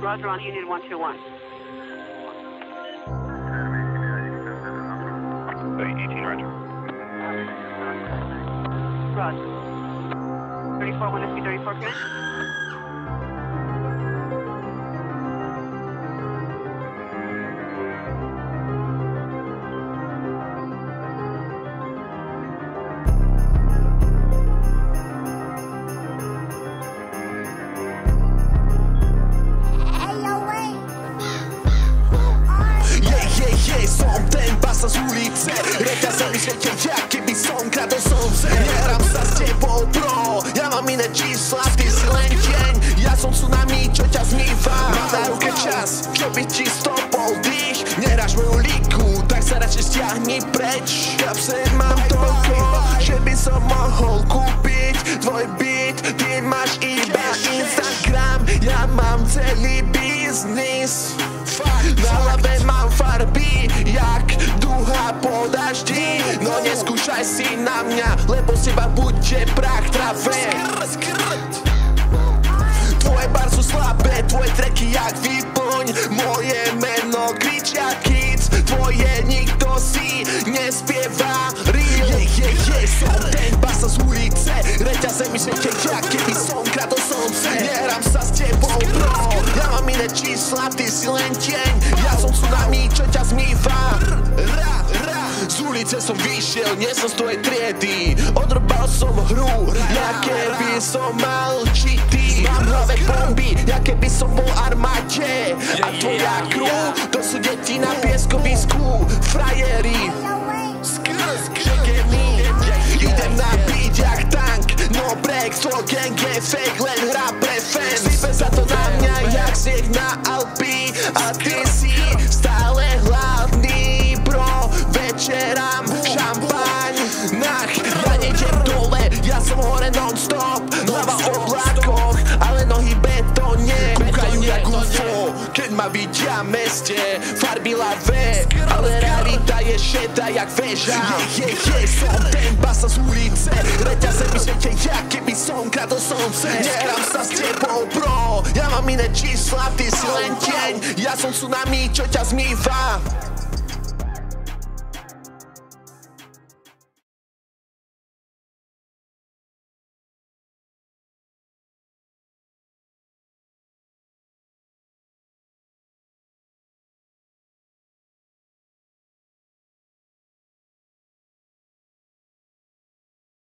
Roger on Union 121. 18, Roger. Roger. 34, 1 SP 34, finish. Som ten basa z ulice, reťazami svete, ja keby som kradol slnce. Nehrám sa s tebou, bro, ja mám iné čísla, ty si len deň, ja som tsunami, čo ťa zmýva. Mám na ruke čas, čo by ti stopol dých. Nehráš moju líku, tak sa radšej stiahni preč. V kapse mám toľko, že by som mohol kúpiť tvoj beat. Ty máš iba Instagram, ja mám celý biznis. Na hlave mám farby, jak duha po daždi. No neskúšaj si na mňa, lebo z teba bude prach trave. Tvoje bar sú slabé, tvoje tracky jak výplň. Moje meno kričia kids, tvoje nikto si nespieva. Som ten basa z ulice, reťaze mi svete, ja keby som kradol slnce. Nehrám sa s tebou, bro, ja mám iné čísla, ty si len deň, ja som tsunami, čo ťa zmýva. Z ulice som vyšiel, nie som z tvojej triedy, odrbal som hru, ja keby som mal cheaty. Mám v hlave bomby, ja keby som bol armáde. A tvoja crew, to sú deti na pieskovisku, frajeri. Idem na beat jak tank, no break, to gang je fake, len hra pre fans. Sype sa to na mňa jak snieh na Alpy, a ty si stále hladný, bro. Večerám šampaň, ja nejdem dole, ja som hore non-stop. Hlava v oblákoch, ale nohy betóne. Kúkajú jak UFO, keď ma vidia v meste, farby lavé, ale realita je šedá jak väža. Som ten basa z ulice, reťaze mi svete, ja keby som kradol slnce. Nehrám sa s tebou, bro, ja mám iné čísla, ty si len deň, ja som tsunami, čo ťa zmýva.